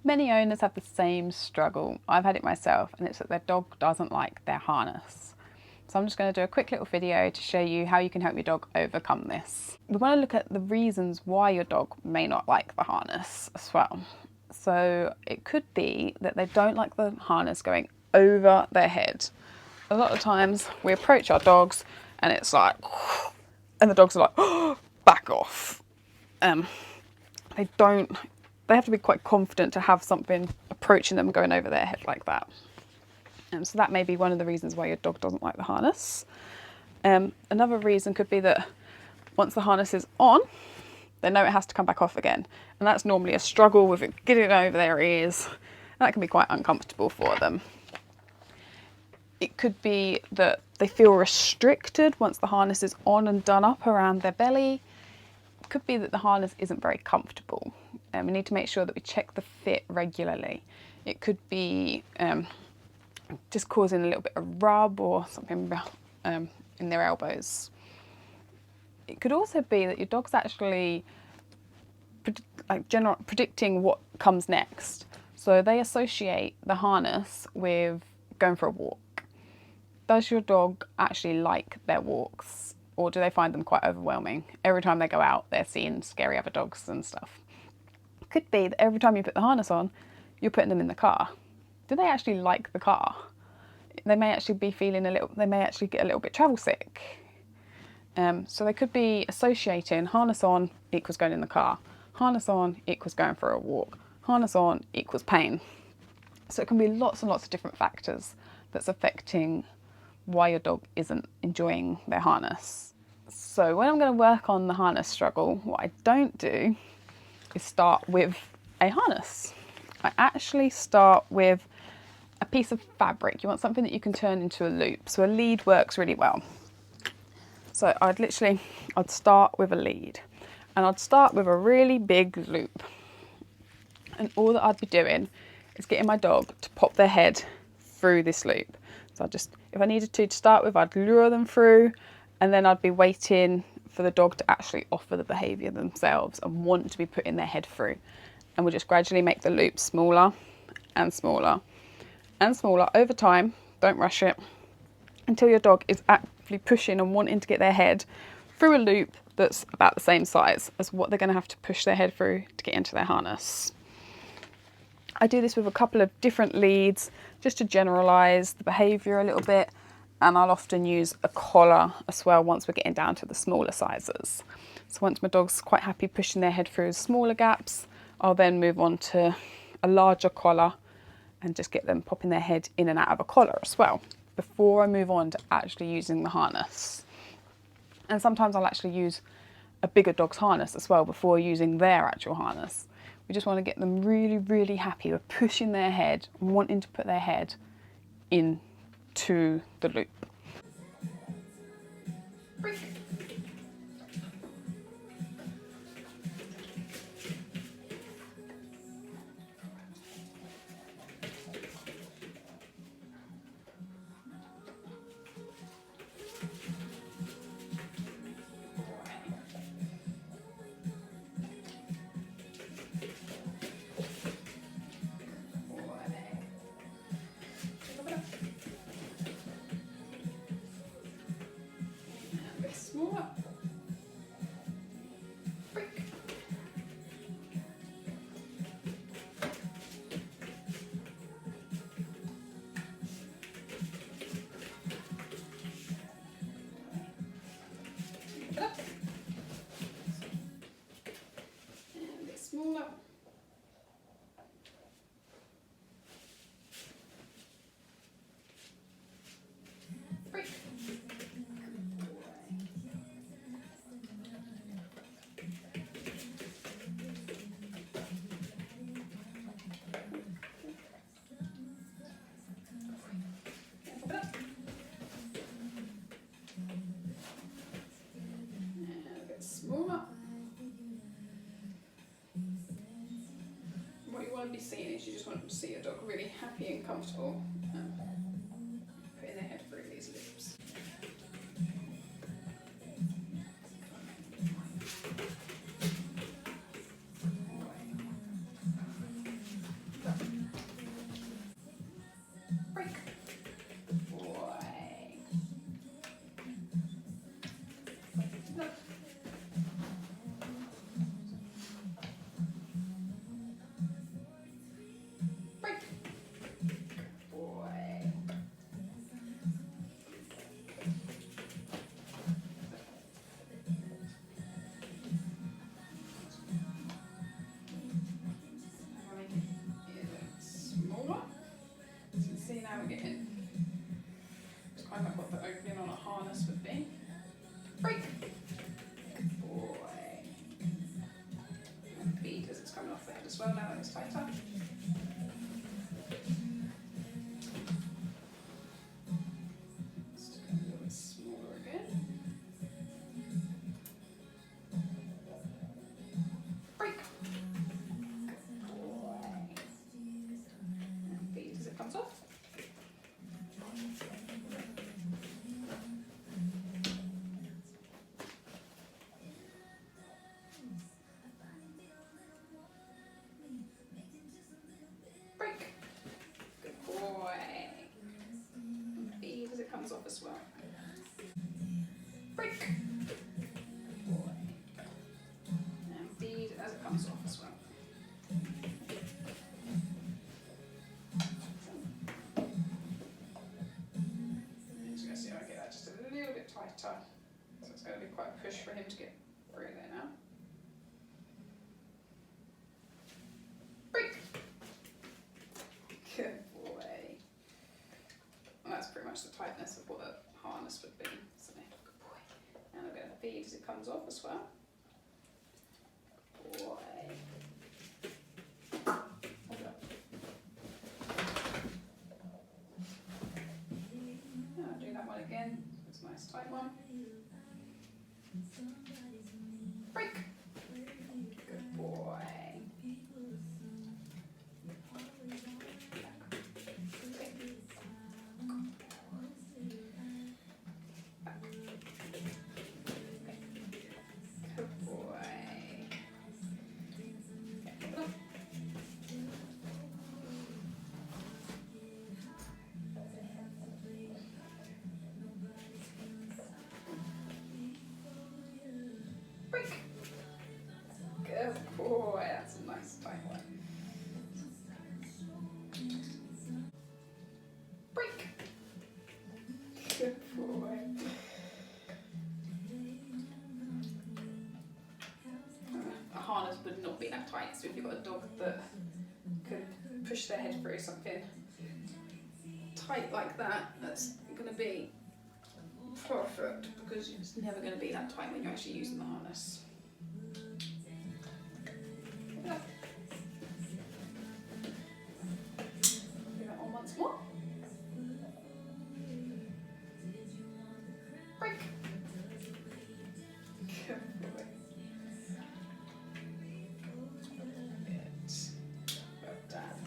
Many owners have the same struggle. I've had it myself, and it's that their dog doesn't like their harness. So I'm just going to do a quick little video to show you how you can help your dog overcome this. We want to look at the reasons why your dog may not like the harness as well. So it could be that they don't like the harness going over their head. A lot of times we approach our dogs and it's like, and the dogs are like, oh, back off. They have to be quite confident to have something approaching them going over their head like that. So that may be one of the reasons why your dog doesn't like the harness. Another reason could be that once the harness is on, they know it has to come back off again. And that's normally a struggle with it getting over their ears. That can be quite uncomfortable for them. It could be that they feel restricted once the harness is on and done up around their belly. It could be that the harness isn't very comfortable. We need to make sure that we check the fit regularly. It could be just causing a little bit of rub or something in their elbows. It could also be that your dog's actually predicting what comes next. So they associate the harness with going for a walk. Does your dog actually like their walks, or do they find them quite overwhelming? Every time they go out, they're seeing scary other dogs and stuff. It could be that every time you put the harness on, you're putting them in the car. Do they actually like the car? They may actually be they may actually get a little bit travel sick. So they could be associating harness on equals going in the car, harness on equals going for a walk, harness on equals pain. So it can be lots and lots of different factors that's affecting why your dog isn't enjoying their harness. So when I'm going to work on the harness struggle, what I don't do is start with a harness. I actually start with a piece of fabric. You want something that you can turn into a loop. So a lead works really well. So I'd start with a lead, and I'd start with a really big loop. And all that I'd be doing is getting my dog to pop their head through this loop. So if I needed to start with, I'd lure them through, and then I'd be waiting for the dog to actually offer the behaviour themselves and want to be putting their head through. And we'll just gradually make the loop smaller and smaller and smaller over time. Don't rush it until your dog is actively pushing and wanting to get their head through a loop that's about the same size as what they're going to have to push their head through to get into their harness. I do this with a couple of different leads just to generalise the behaviour a little bit, and I'll often use a collar as well once we're getting down to the smaller sizes. So once my dog's quite happy pushing their head through smaller gaps, I'll then move on to a larger collar and just get them popping their head in and out of a collar as well before I move on to actually using the harness. And sometimes I'll actually use a bigger dog's harness as well before using their actual harness. We just want to get them really, really happy with pushing their head and wanting to put their head into the loop. Smaller. Break. Up. And a bit smaller. Break. Smaller. What you want to be seeing is you just want to see your dog really happy and comfortable putting their head through these loops. tighter. Let's do it a little bit smaller again. Break. Good boy. And feed as it comes off. Break. Good boy. And feed as it comes off as well. Break. Good boy. And feed as it comes off as well. I'm just going to see how I get that just a little bit tighter. So it's going to be quite a push for him to get through there now. Break. Good boy. Well, that's pretty much the tightness of what a harness would be. So, good boy. And I'm going to feed as it comes off as well. Good boy. Hold up. And I'll do that one again. It's a nice tight one. Break. Good boy. Good boy. Break. Good boy. That's a nice tight one. Break. Good boy. A harness would not be that tight, so if you've got a dog that can push their head through something tight like that, that's going to be perfect, because it's never going to be that tight when you're actually using the harness. Yeah. Do that one once more. Break. Good boy. Good. Well done.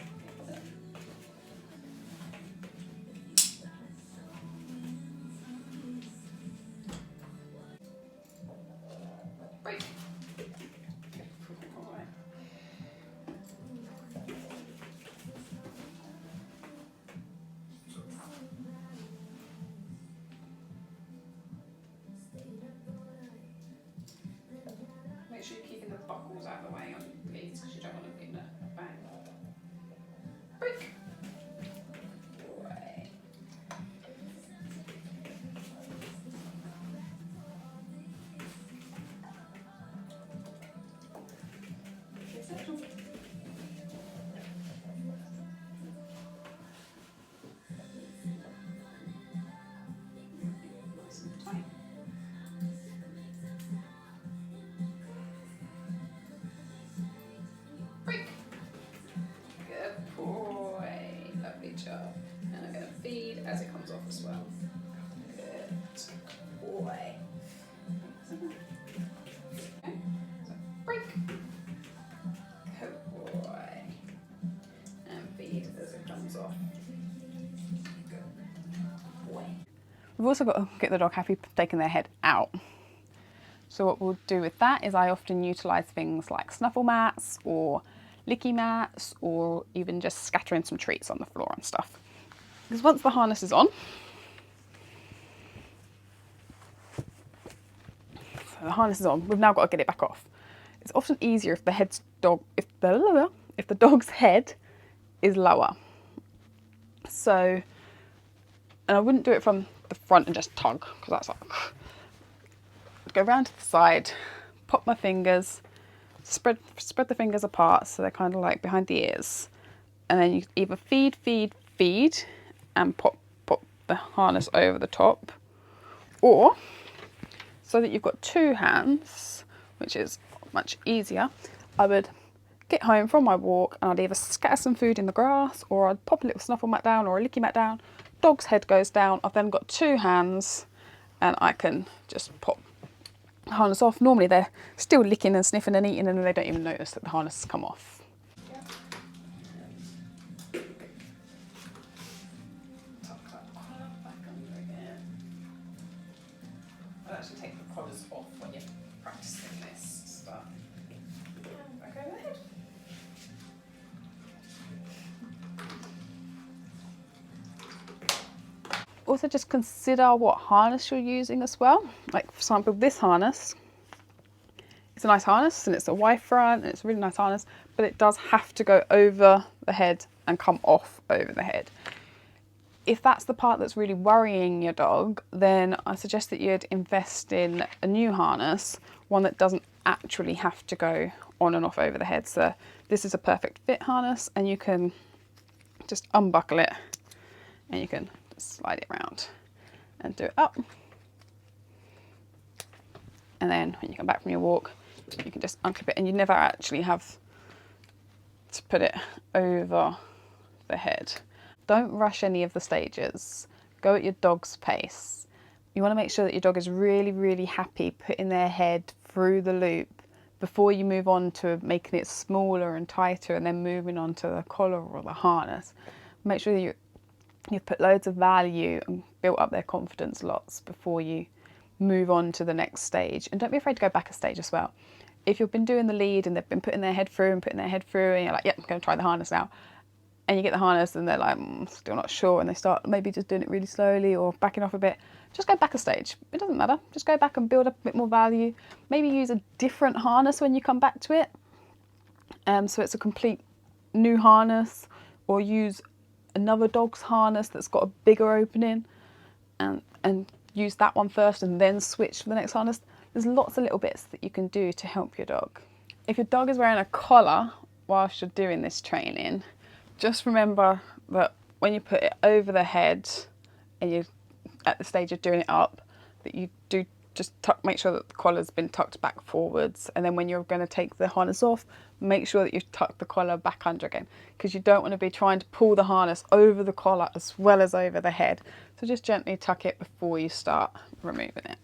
Break. Good boy. Make sure you're keeping the buckles out of the way on these, because you don't want them getting a bang. Break. Boy. Settle. Nice and tight. Break. Good boy. Lovely job. And I'm going to feed as it comes off as well. Good boy. Okay. So break. Good boy. And feed as it comes off. Good boy. We've also got to get the dog happy taking their head out. So what we'll do with that is I often utilise things like snuffle mats or licky mats, or even just scattering some treats on the floor and stuff. Because once the harness is on, so the harness is on, we've now got to get it back off. It's often easier if if the dog's head is lower. So, and I wouldn't do it from the front and just tug, because that's like, I'd go round to the side, pop my fingers, spread the fingers apart so they're kind of like behind the ears, and then you either feed and pop the harness over the top, or so that you've got two hands, which is much easier, I would get home from my walk and I'd either scatter some food in the grass or I'd pop a little snuffle mat down or a licky mat down. Dog's head goes down. I've then got 2 hands and I can just pop the harness off. Normally they're still licking and sniffing and eating and they don't even notice that the harness has come off. I'll actually take the collars off when you're practicing this stuff. Back over the head. Also just consider what harness you're using as well. Like for example, this harness, it's a nice harness and it's a Y front and it's a really nice harness, but it does have to go over the head and come off over the head. If that's the part that's really worrying your dog, then I suggest that you'd invest in a new harness, one that doesn't actually have to go on and off over the head. So this is a perfect fit harness and you can just unbuckle it and you can slide it around and do it up. And then when you come back from your walk, you can just unclip it and you never actually have to put it over the head. Don't rush any of the stages. Go at your dog's pace. You want to make sure that your dog is really, really happy putting their head through the loop before you move on to making it smaller and tighter and then moving on to the collar or the harness. Make sure that you've put loads of value and built up their confidence lots before you move on to the next stage. And don't be afraid to go back a stage as well. If you've been doing the lead and they've been putting their head through and you're like, yep, I'm going to try the harness now. And you get the harness and they're like, still not sure, and they start maybe just doing it really slowly or backing off a bit, just go back a stage. It doesn't matter. Just go back and build up a bit more value. Maybe use a different harness when you come back to it. So it's a complete new harness, or use another dog's harness that's got a bigger opening and use that one first and then switch to the next harness. There's lots of little bits that you can do to help your dog. If your dog is wearing a collar whilst you're doing this training, just remember that when you put it over the head and you're at the stage of doing it up, that you do just make sure that the collar's been tucked back forwards, and then when you're going to take the harness off, make sure that you've tucked the collar back under again, because you don't want to be trying to pull the harness over the collar as well as over the head. So just gently tuck it before you start removing it.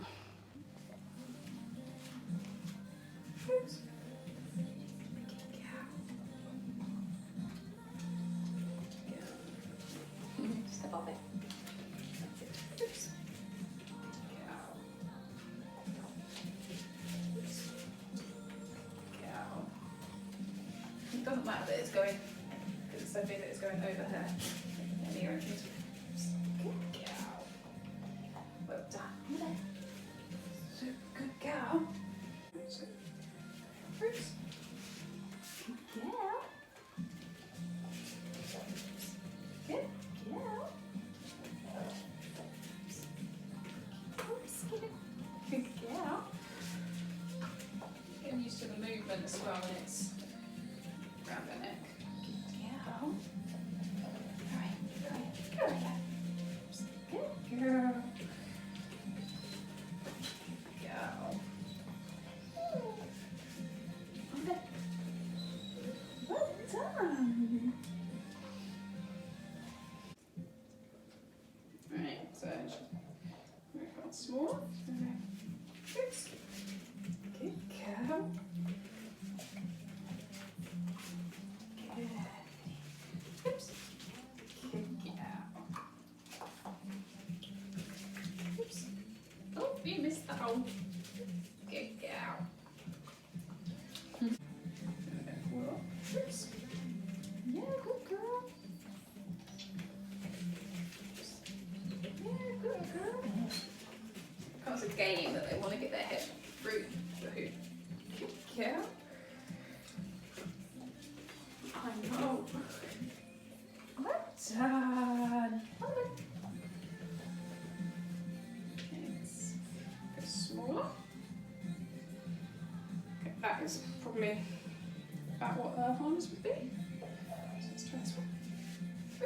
It doesn't matter that it's going, because it's so big that it's going over her ear and things. Good cow. Well done. So good cow. Fruits. Good cow. Good cow. Good cow. Getting used to the movement as well when it's around the neck. Good girl. Good girl. Go. Well done. Right, so move once more. Oops. Good girl. Oops. Good girl. Oops. Oh, you missed the hole. Good girl. Oops. Yeah, good girl. Yeah, good girl. Becomes a game that they want to get their head through the hoop. Good girl. I know. Well done. Okay, let's go smaller. Okay, that is probably about what her harness would be. So let's try this one.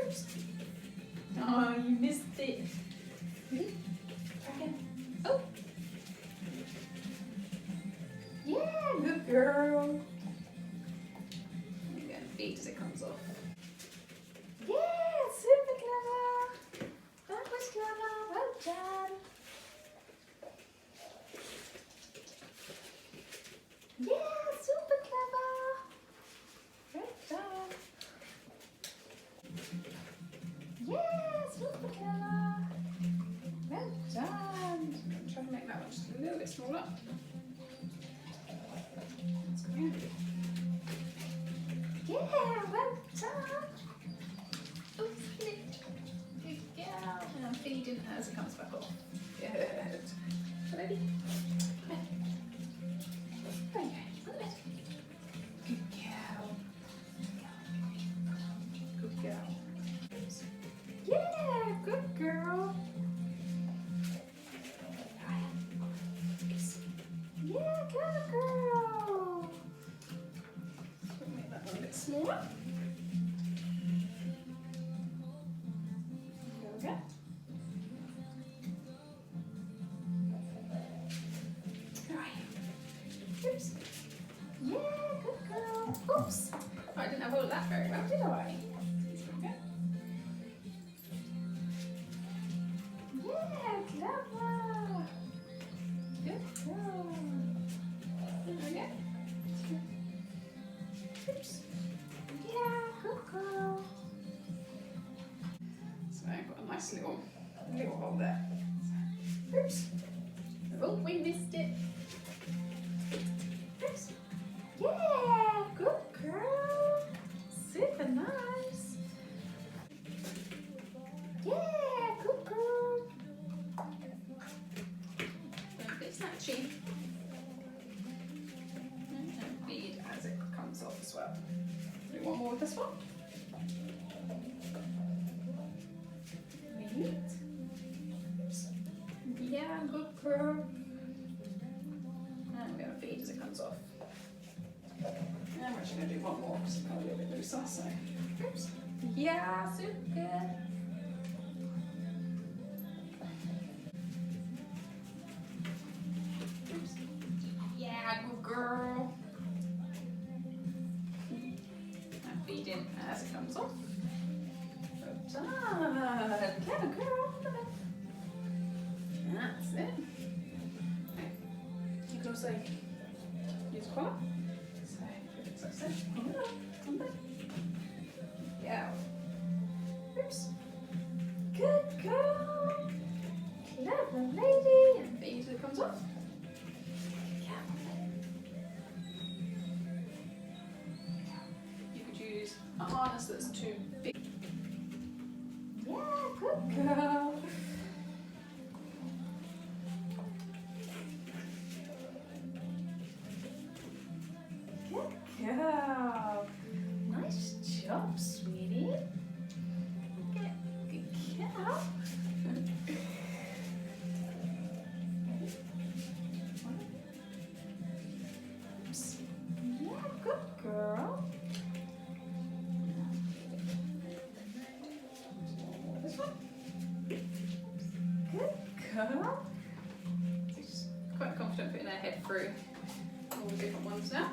Oops. Oh, you missed it. Ready? Try again. Oh. Yeah, good girl. Yeah, super clever. That was clever. Well done. Yeah, super clever. Well done. Yeah, super clever. Well done. I'm trying to make that one just a little bit smaller. That's good. Yeah, well done. Oops, good girl. And I'm feeding as it comes back off. Good. So maybe. Come here. There you go. On the bed. Good girl. Good girl. Oops. Yeah, good girl. Yeah, good girl. So we'll make that one a bit smaller. There we go. Right. Oops. Yeah, good girl. Oops. I didn't have all of that very well, did I? Okay. Yeah, clever. Good. Girl. There we go. Oops. Yeah, good girl. So I've got a nice little hole there. Oops. Oh, we missed it. Oops. Yeah, good girl. Super nice. Yeah, good girl. A bit snatchy. And feed as it comes off as well. Do one more with this one. Neat. Oops. Yeah, good girl. And we're going to feed as it comes off. And we're actually going to do one more because it's got a little bit looser. So, oops. Yeah, super good. Oops. Yeah, good girl. And feed in as it comes off. Well done. Good girl. That's it. Okay. You can also use a collar. So, if it's like so. Yeah. Oops. Good girl. Clever lady. And feed till it comes off. You could use a harness that's too big. Yeah, good girl. Good girl. Nice job, sweetie. Good girl. Oops. Yeah, good girl. This one. Good girl. She's quite confident putting her head through all the different ones now.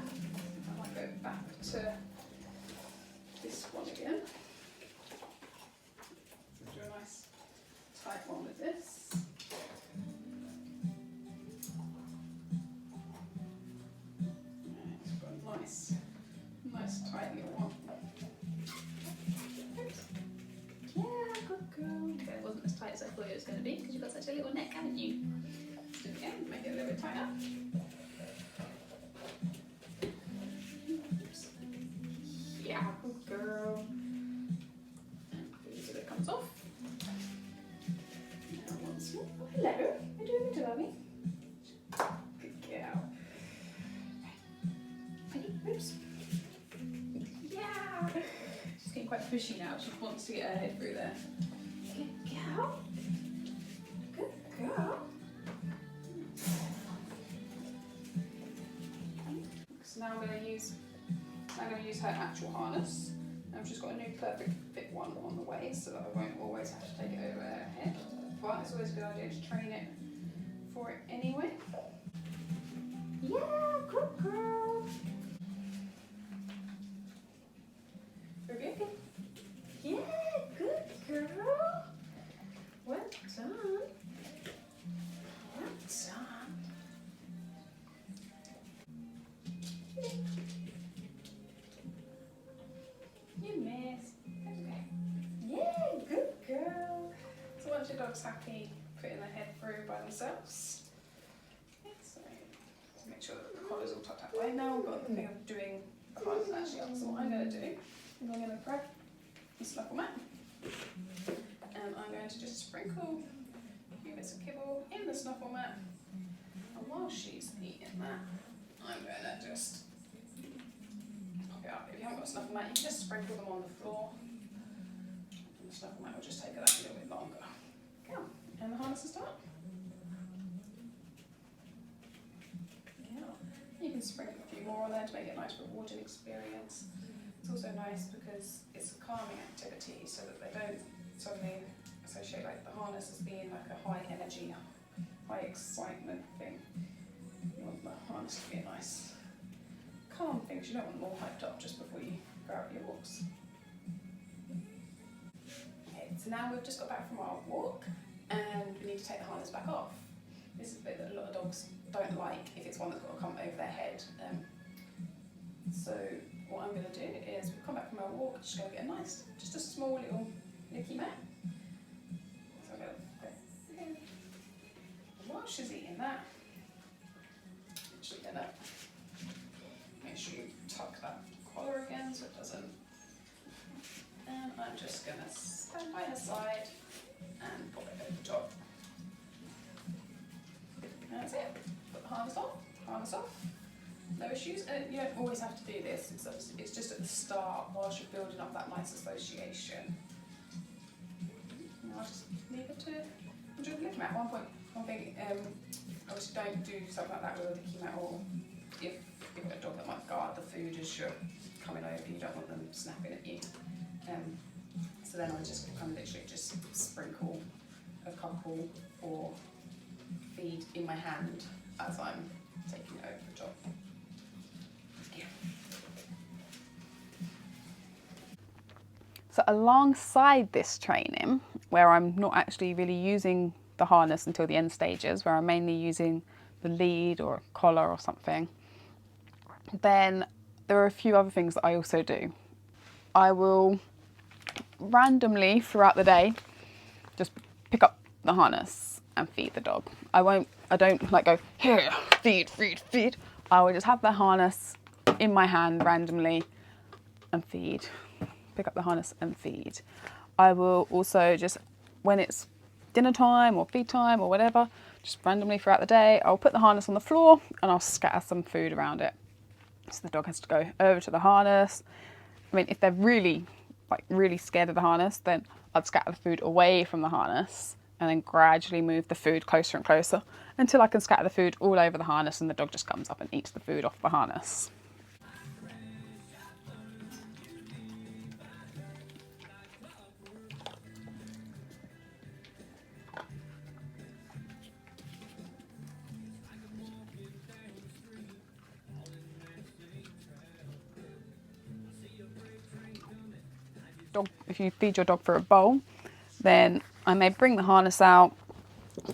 I might go back to this one again. Do a nice tight one with this. Right, it's got a nice tight little one. Yeah, good girl. Okay, it wasn't as tight as I thought it was going to be because you've got such a little neck, haven't you? Let's do it again, make it a little bit tighter. Oops. Yeah, good girl. And please if it comes off. Now once more. Oh, hello, you're doing good, are we? Good girl. Ready? Oops. Yeah. She's getting quite pushy now. She wants to get her head through there. Good girl. Good girl. So now I'm going to use her actual harness. She's got a new perfect fit one on the way, so that I won't always have to take it over her head. But it's always a good idea to train it for it anyway. Yeah, good girl. Okay. girl. Well done. Well done. You missed. Okay. Yeah, good girl. So once your dog's happy putting their head through by themselves, so to make sure that the collar's all tucked away now, but the thing of doing the harness actually up. So what I'm going to do is I'm going to grab the snuffle mat and I'm going to just sprinkle a few bits of kibble in the snuffle mat, and while she's eating that, I'm going to just pop it up. If you haven't got a snuffle mat, you can just sprinkle them on the floor. And the snuffle mat will just take that a little bit longer. Go. And the harness will start. You can sprinkle a few more on there to make it a nice rewarding experience. It's also nice because it's a calming activity so that they don't suddenly associate like the harness as being like a high energy, high excitement thing. You want the harness to be a nice calm thing, because you don't want them all hyped up just before you go out your walks. Okay, so now we've just got back from our walk and we need to take the harness back off. This is the bit that a lot of dogs don't like if it's one that's got to come over their head. So what I'm going to do is we've come back from our walk, just going to get a nice, just a small little licky mat. So I'm going to go in. And while she's eating that, she's going to make sure you tuck that collar again so it doesn't. And I'm just going to stand by her side and pop it over the top. And that's it. Put the harness on, harness off. No issues. And you don't always have to do this. It's just at the start whilst you're building up that nice association. And I'll just leave it to enjoy the licky mat. One thing, obviously don't do something like that with a licky mat, or if you've got a dog that might guard the food as you're coming over, you don't want them snapping at you. So then I just kind of literally just sprinkle a couple or feed in my hand as I'm taking it over the top. Yeah. So alongside this training, where I'm not actually really using the harness until the end stages, where I'm mainly using the lead or a collar or something, then there are a few other things that I also do. I will randomly throughout the day just pick up the harness and feed the dog. I don't like go, here, feed, feed, feed. I will just have the harness in my hand randomly and feed. Pick up the harness and feed. I will also just, when it's dinner time or feed time or whatever, just randomly throughout the day, I'll put the harness on the floor and I'll scatter some food around it. So the dog has to go over to the harness. I mean, if they're really scared of the harness, then I'd scatter the food away from the harness and then gradually move the food closer and closer until I can scatter the food all over the harness and the dog just comes up and eats the food off the harness. If you feed your dog for a bowl, then I may bring the harness out,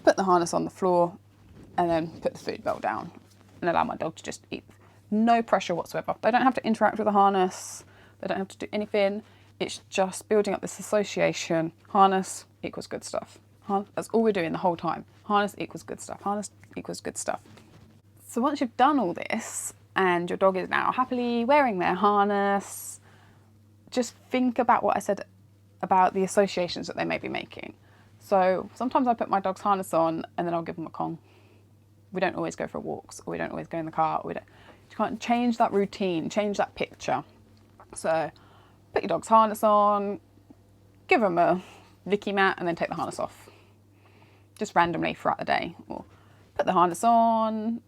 put the harness on the floor, and then put the food bowl down and allow my dog to just eat. No pressure whatsoever. They don't have to interact with the harness. They don't have to do anything. It's just building up this association. Harness equals good stuff. That's all we're doing the whole time. Harness equals good stuff. Harness equals good stuff. So once you've done all this and your dog is now happily wearing their harness, just think about what I said about the associations that they may be making. So sometimes I put my dog's harness on and then I'll give them a Kong. We don't always go for walks, or we don't always go in the car. You can't change that routine, change that picture. So put your dog's harness on, give them a licky mat and then take the harness off. Just randomly throughout the day. Or put the harness on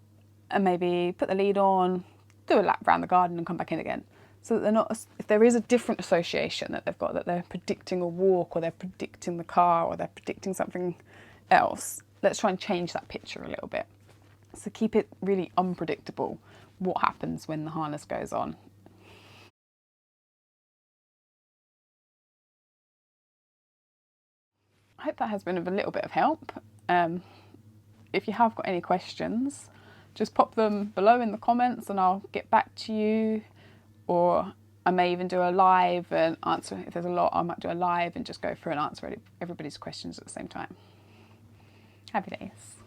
and maybe put the lead on, do a lap around the garden and come back in again. So that they're not, if there is a different association that they've got, that they're predicting a walk or they're predicting the car or they're predicting something else, let's try and change that picture a little bit. So keep it really unpredictable what happens when the harness goes on. I hope that has been of a little bit of help. If you have got any questions, just pop them below in the comments and I'll get back to you. Or I may even do a live and answer, if there's a lot, I might do a live and just go through and answer everybody's questions at the same time. Happy days.